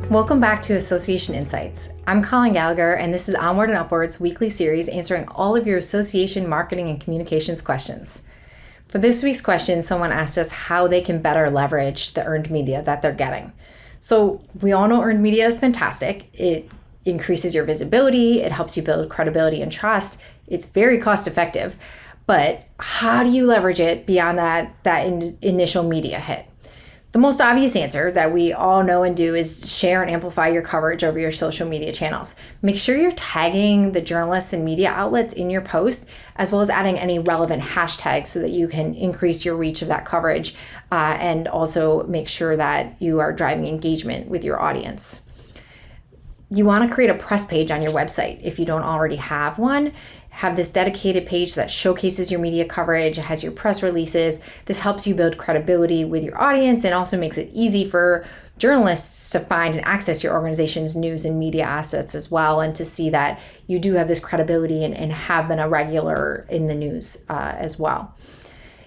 Welcome back to Association Insights. I'm Colin Gallagher, and this is Onward and Upward's weekly series answering all of your association marketing and communications questions. For this week's question, someone asked us how they can better leverage the earned media that they're getting. So we all know earned media is fantastic. It increases your visibility, it helps you build credibility and trust. It's very cost effective, but how do you leverage it beyond that initial media hit? The most obvious answer that we all know and do is share and amplify your coverage over your social media channels. Make sure you're tagging the journalists and media outlets in your post, as well as adding any relevant hashtags so that you can increase your reach of that coverage and also make sure that you are driving engagement with your audience. You want to create a press page on your website if you don't already have one. Have this dedicated page that showcases your media coverage, has your press releases. This helps you build credibility with your audience and also makes it easy for journalists to find and access your organization's news and media assets as well, and to see that you do have this credibility and have been a regular in the news as well.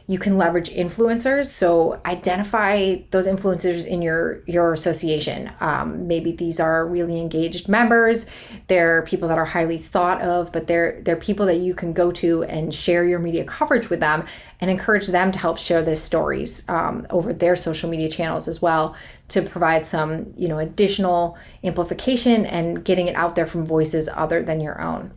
You can leverage influencers, so identify those influencers in your association. Maybe these are really engaged members. They're people that are highly thought of, but they're people that you can go to and share your media coverage with them and encourage them to help share these stories over their social media channels as well, to provide some additional amplification and getting it out there from voices other than your own.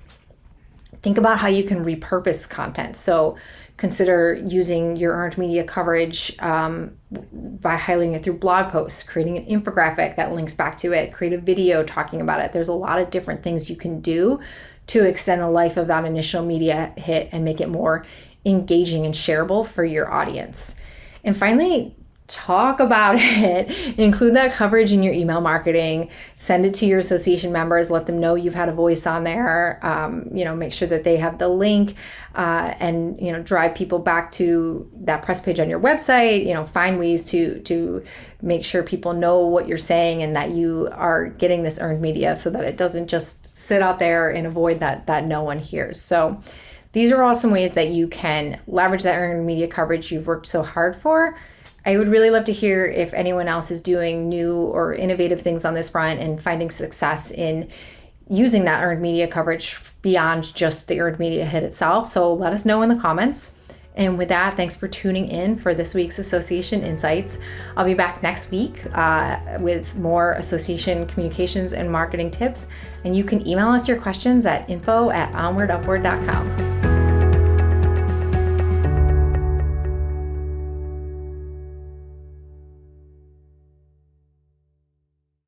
Think about how you can repurpose content. So consider using your earned media coverage by highlighting it through blog posts, creating an infographic that links back to it, create a video talking about it. There's a lot of different things you can do to extend the life of that initial media hit and make it more engaging and shareable for your audience. And finally, talk about it. Include that coverage in your email marketing. Send it to your association members. Let them know you've had a voice on there. Make sure that they have the link and drive people back to that press page on your website. Find ways to make sure people know what you're saying and that you are getting this earned media so that it doesn't just sit out there in a void that no one hears. So these are all some ways that you can leverage that earned media coverage you've worked so hard for. I would really love to hear if anyone else is doing new or innovative things on this front and finding success in using that earned media coverage beyond just the earned media hit itself. So let us know in the comments. And with that, thanks for tuning in for this week's Association Insights. I'll be back next week with more association communications and marketing tips. And you can email us your questions at info@onwardupward.com.